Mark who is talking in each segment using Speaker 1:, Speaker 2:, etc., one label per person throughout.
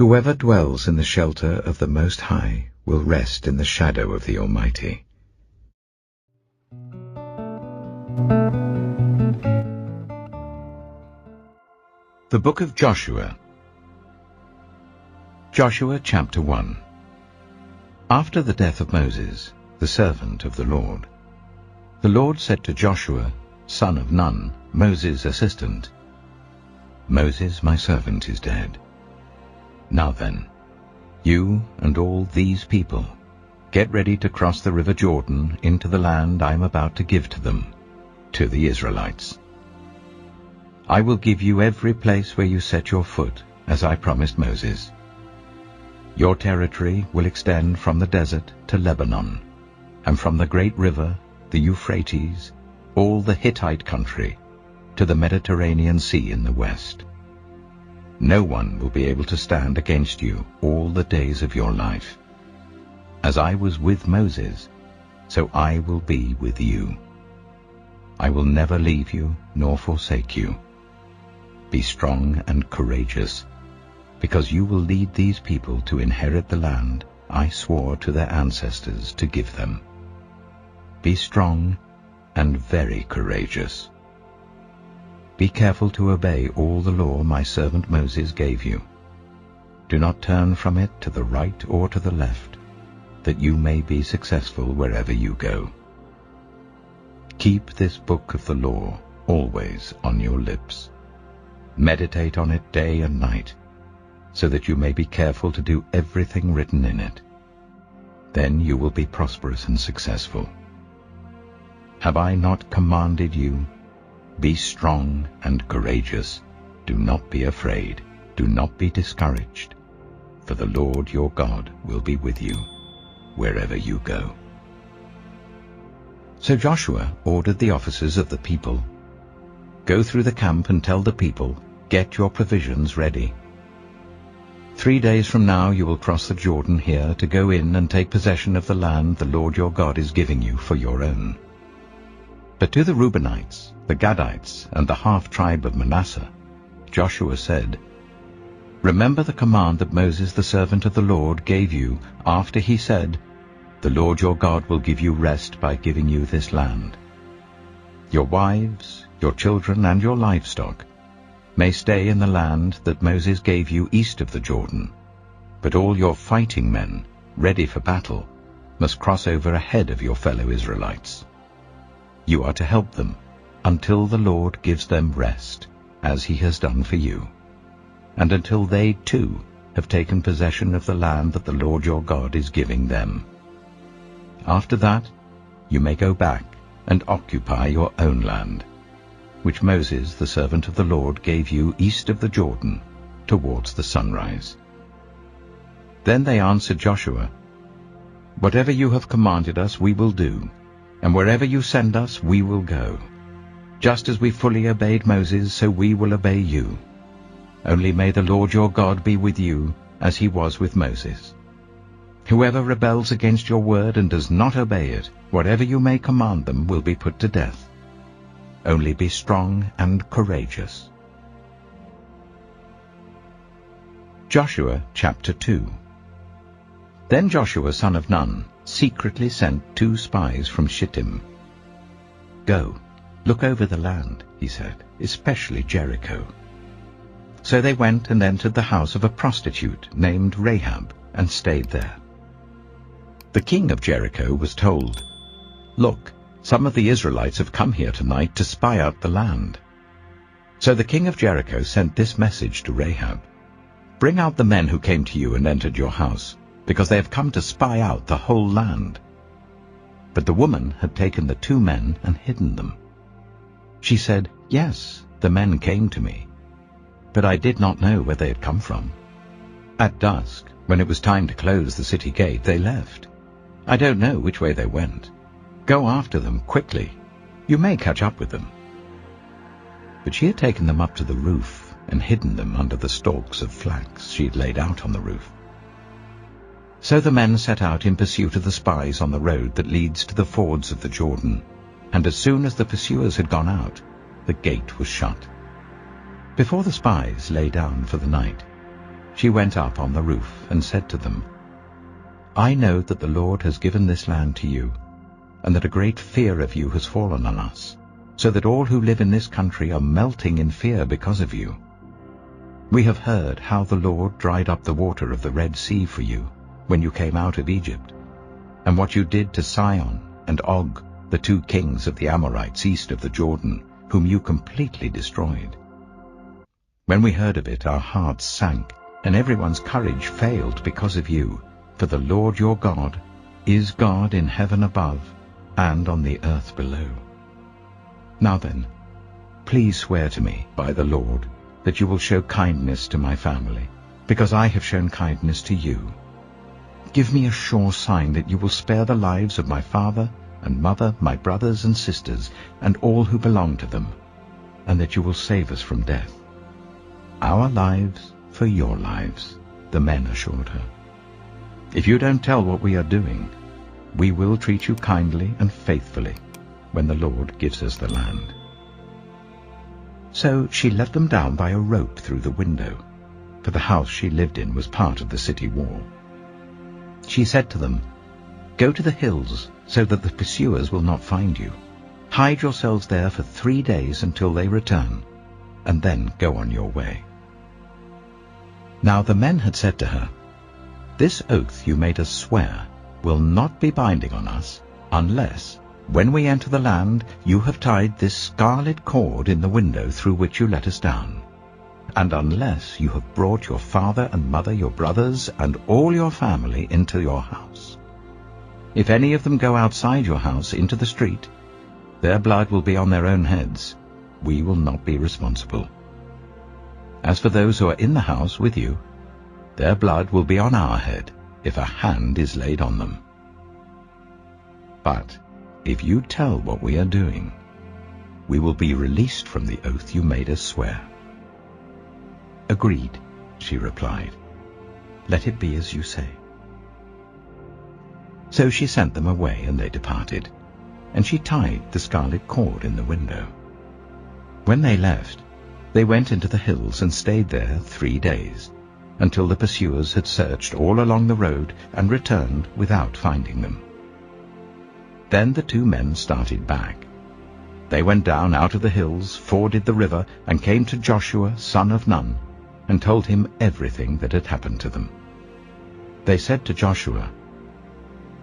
Speaker 1: Whoever dwells in the shelter of the Most High will rest in the shadow of the Almighty. The Book of Joshua. Joshua chapter 1. After the death of Moses, the servant of the Lord said to Joshua, son of Nun, Moses' assistant, Moses, my servant, is dead. Now then, you and all these people, get ready to cross the river Jordan into the land I am about to give to them, to the Israelites. I will give you every place where you set your foot, as I promised Moses. Your territory will extend from the desert to Lebanon, and from the great river, the Euphrates, all the Hittite country, to the Mediterranean Sea in the west. No one will be able to stand against you all the days of your life. As I was with Moses, so I will be with you. I will never leave you nor forsake you. Be strong and courageous, because you will lead these people to inherit the land I swore to their ancestors to give them. Be strong and very courageous. Be careful to obey all the law my servant Moses gave you. Do not turn from it to the right or to the left, that you may be successful wherever you go. Keep this book of the law always on your lips. Meditate on it day and night, so that you may be careful to do everything written in it. Then you will be prosperous and successful. Have I not commanded you? Be strong and courageous. Do not be afraid. Do not be discouraged. For the Lord your God will be with you wherever you go. So Joshua ordered the officers of the people, Go through the camp and tell the people, Get your provisions ready. 3 days from now you will cross the Jordan here to go in and take possession of the land the Lord your God is giving you for your own. But to the Reubenites, the Gadites, and the half-tribe of Manasseh, Joshua said, Remember the command that Moses the servant of the Lord gave you after he said, The Lord your God will give you rest by giving you this land. Your wives, your children, and your livestock may stay in the land that Moses gave you east of the Jordan, but all your fighting men, ready for battle, must cross over ahead of your fellow Israelites. You are to help them until the Lord gives them rest, as he has done for you, and until they too have taken possession of the land that the Lord your God is giving them. After that, you may go back and occupy your own land, which Moses, the servant of the Lord, gave you east of the Jordan, towards the sunrise. Then they answered Joshua, Whatever you have commanded us we will do, and wherever you send us we will go. Just as we fully obeyed Moses, so we will obey you. Only may the Lord your God be with you, as he was with Moses. Whoever rebels against your word and does not obey it, whatever you may command them will be put to death. Only be strong and courageous. Joshua chapter 2. Then Joshua son of Nun secretly sent 2 spies from Shittim. Go, look over the land, he said, especially Jericho. So they went and entered the house of a prostitute named Rahab and stayed there. The king of Jericho was told, Look, some of the Israelites have come here tonight to spy out the land. So the king of Jericho sent this message to Rahab, Bring out the men who came to you and entered your house, because they have come to spy out the whole land. But the woman had taken the 2 men and hidden them. She said, Yes, the men came to me, but I did not know where they had come from. At dusk, when it was time to close the city gate, they left. I don't know which way they went. Go after them quickly. You may catch up with them. But she had taken them up to the roof and hidden them under the stalks of flax she had laid out on the roof. So the men set out in pursuit of the spies on the road that leads to the fords of the Jordan, and as soon as the pursuers had gone out, the gate was shut. Before the spies lay down for the night, she went up on the roof and said to them, "I know that the Lord has given this land to you, and that a great fear of you has fallen on us, so that all who live in this country are melting in fear because of you. We have heard how the Lord dried up the water of the Red Sea for you when you came out of Egypt, and what you did to Sihon and Og, the 2 kings of the Amorites east of the Jordan, whom you completely destroyed. When we heard of it, our hearts sank, and everyone's courage failed because of you, for the Lord your God is God in heaven above and on the earth below. Now then, please swear to me by the Lord that you will show kindness to my family, because I have shown kindness to you. Give me a sure sign that you will spare the lives of my father and mother, my brothers and sisters, and all who belong to them, and that you will save us from death." "Our lives for your lives," the men assured her. "If you don't tell what we are doing, we will treat you kindly and faithfully when the Lord gives us the land." So she let them down by a rope through the window, for the house she lived in was part of the city wall. She said to them, "Go to the hills so that the pursuers will not find you. Hide yourselves there for 3 days until they return, and then go on your way." Now the men had said to her, "This oath you made us swear will not be binding on us unless, when we enter the land, you have tied this scarlet cord in the window through which you let us down, and unless you have brought your father and mother, your brothers, and all your family into your house. If any of them go outside your house into the street, their blood will be on their own heads. We will not be responsible. As for those who are in the house with you, their blood will be on our head if a hand is laid on them. But if you tell what we are doing, we will be released from the oath you made us swear." "Agreed," she replied. "Let it be as you say." So she sent them away, and they departed, and she tied the scarlet cord in the window. When they left, they went into the hills and stayed there 3 days, until the pursuers had searched all along the road and returned without finding them. Then the 2 men started back. They went down out of the hills, forded the river, and came to Joshua, son of Nun, and told him everything that had happened to them. They said to Joshua,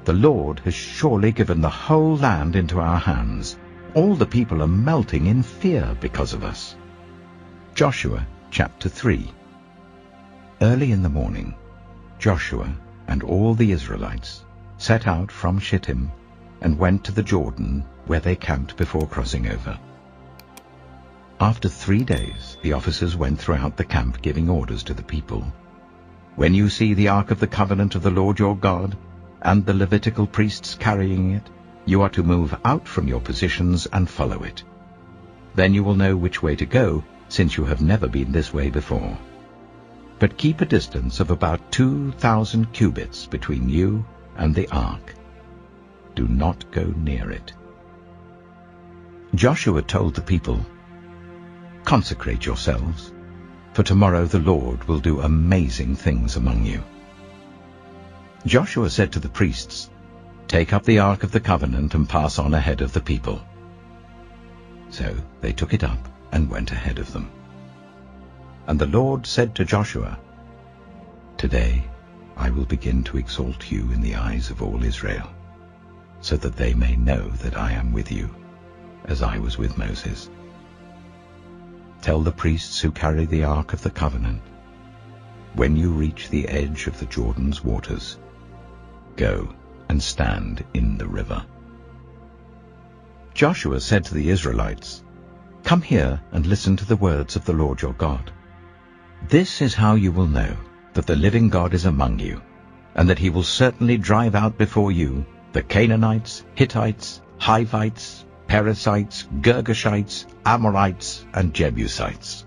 Speaker 1: "The Lord has surely given the whole land into our hands. All the people are melting in fear because of us." Joshua chapter 3. Early in the morning, Joshua and all the Israelites set out from Shittim and went to the Jordan, where they camped before crossing over. After 3 days, the officers went throughout the camp giving orders to the people. "When you see the Ark of the Covenant of the Lord your God, and the Levitical priests carrying it, you are to move out from your positions and follow it. Then you will know which way to go, since you have never been this way before. But keep a distance of about 2,000 cubits between you and the ark. Do not go near it." Joshua told the people, "Consecrate yourselves, for tomorrow the Lord will do amazing things among you." Joshua said to the priests, "Take up the Ark of the Covenant and pass on ahead of the people." So they took it up and went ahead of them. And the Lord said to Joshua, "Today I will begin to exalt you in the eyes of all Israel, so that they may know that I am with you, as I was with Moses. Tell the priests who carry the Ark of the Covenant, when you reach the edge of the Jordan's waters, go and stand in the river." Joshua said to the Israelites, "Come here and listen to the words of the Lord your God. This is how you will know that the living God is among you, and that he will certainly drive out before you the Canaanites, Hittites, Hivites, Perizzites, Girgashites, Amorites, and Jebusites.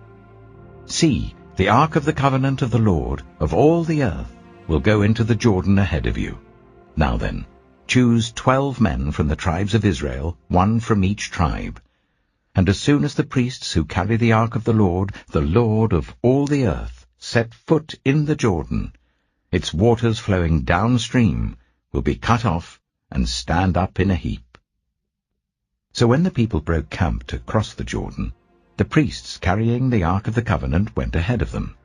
Speaker 1: See, the Ark of the Covenant of the Lord of all the earth will go into the Jordan ahead of you. Now then, choose 12 men from the tribes of Israel, 1 from each tribe. And as soon as the priests who carry the Ark of the Lord of all the earth, set foot in the Jordan, its waters flowing downstream will be cut off and stand up in a heap." So when the people broke camp to cross the Jordan, the priests carrying the Ark of the Covenant went ahead of them.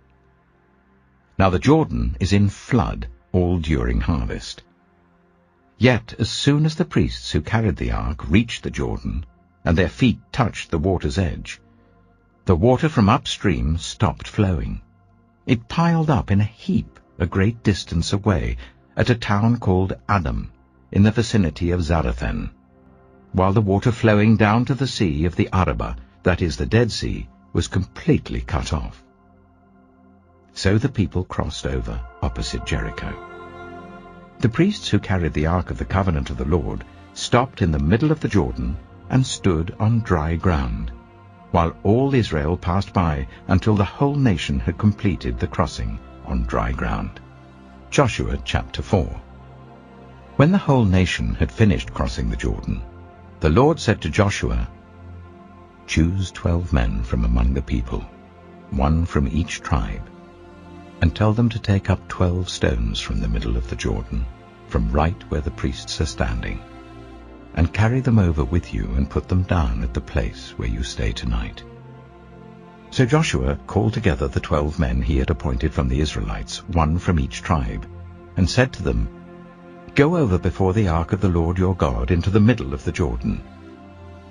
Speaker 1: Now the Jordan is in flood all during harvest. Yet as soon as the priests who carried the ark reached the Jordan, and their feet touched the water's edge, the water from upstream stopped flowing. It piled up in a heap a great distance away at a town called Adam, in the vicinity of Zarethan, while the water flowing down to the sea of the Arabah, that is the Dead Sea, was completely cut off. So the people crossed over opposite Jericho. The priests who carried the Ark of the Covenant of the Lord stopped in the middle of the Jordan and stood on dry ground, while all Israel passed by until the whole nation had completed the crossing on dry ground. Joshua chapter 4. When the whole nation had finished crossing the Jordan, the Lord said to Joshua, "Choose 12 men from among the people, 1 from each tribe, and tell them to take up 12 stones from the middle of the Jordan, from right where the priests are standing, and carry them over with you and put them down at the place where you stay tonight." So Joshua called together the 12 men he had appointed from the Israelites, 1 from each tribe, and said to them, "Go over before the ark of the Lord your God into the middle of the Jordan.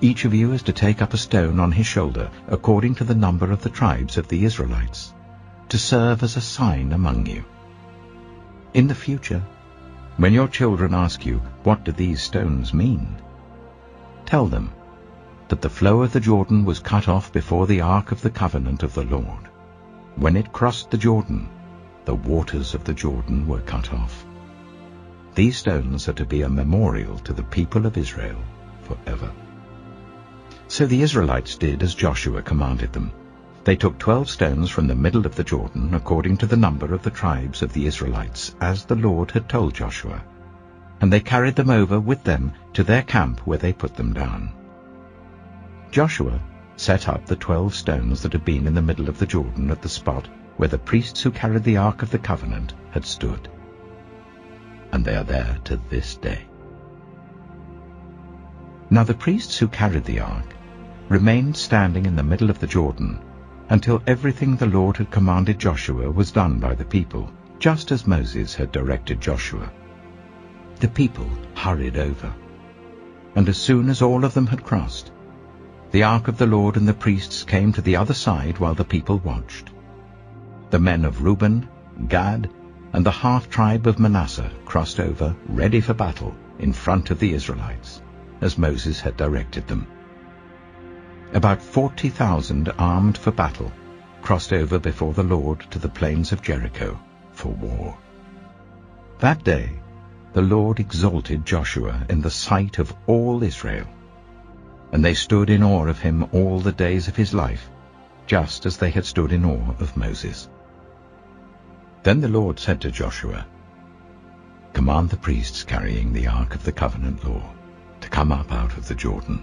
Speaker 1: Each of you is to take up a stone on his shoulder, according to the number of the tribes of the Israelites, to serve as a sign among you. In the future, when your children ask you, 'What do these stones mean?' tell them that the flow of the Jordan was cut off before the Ark of the Covenant of the Lord. When it crossed the Jordan, the waters of the Jordan were cut off. These stones are to be a memorial to the people of Israel forever." So the Israelites did as Joshua commanded them. They took 12 stones from the middle of the Jordan, according to the number of the tribes of the Israelites, as the Lord had told Joshua, and they carried them over with them to their camp, where they put them down. Joshua set up the 12 stones that had been in the middle of the Jordan at the spot where the priests who carried the Ark of the Covenant had stood, and they are there to this day. Now the priests who carried the ark remained standing in the middle of the Jordan until everything the Lord had commanded Joshua was done by the people, just as Moses had directed Joshua. The people hurried over, and as soon as all of them had crossed, the ark of the Lord and the priests came to the other side while the people watched. The men of Reuben, Gad, and the half-tribe of Manasseh crossed over, ready for battle, in front of the Israelites, as Moses had directed them. About 40,000 armed for battle crossed over before the Lord to the plains of Jericho for war. That day the Lord exalted Joshua in the sight of all Israel, and they stood in awe of him all the days of his life, just as they had stood in awe of Moses. Then the Lord said to Joshua, "Command the priests carrying the Ark of the Covenant law to come up out of the Jordan."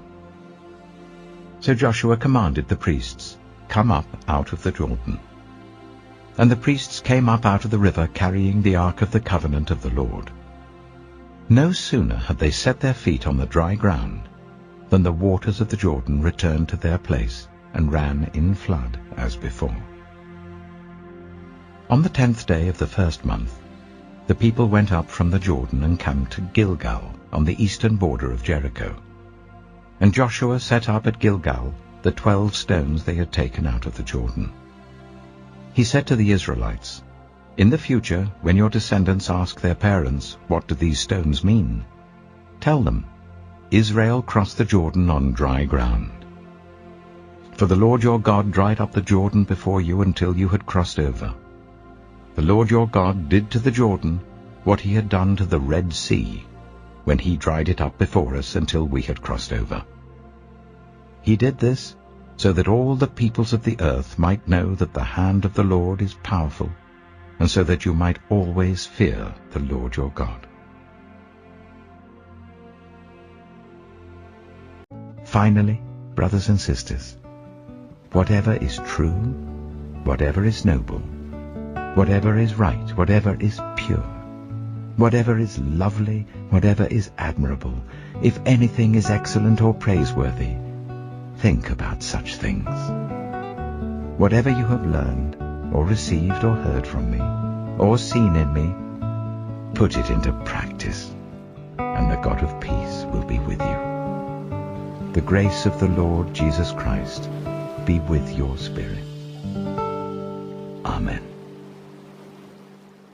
Speaker 1: So Joshua commanded the priests, "Come up out of the Jordan." And the priests came up out of the river carrying the Ark of the Covenant of the Lord. No sooner had they set their feet on the dry ground than the waters of the Jordan returned to their place and ran in flood as before. On the 10th day of the first month, the people went up from the Jordan and camped at Gilgal on the eastern border of Jericho. And Joshua set up at Gilgal the 12 stones they had taken out of the Jordan. He said to the Israelites, "In the future, when your descendants ask their parents, 'What do these stones mean?' tell them, 'Israel crossed the Jordan on dry ground.' For the Lord your God dried up the Jordan before you until you had crossed over. The Lord your God did to the Jordan what he had done to the Red Sea, when he dried it up before us until we had crossed over. He did this so that all the peoples of the earth might know that the hand of the Lord is powerful, and so that you might always fear the Lord your God." Finally, brothers and sisters, whatever is true, whatever is noble, whatever is right, whatever is pure, whatever is lovely, whatever is admirable, if anything is excellent or praiseworthy, think about such things. Whatever you have learned, or received or heard from me, or seen in me, put it into practice, and the God of peace will be with you. The grace of the Lord Jesus Christ be with your spirit. Amen.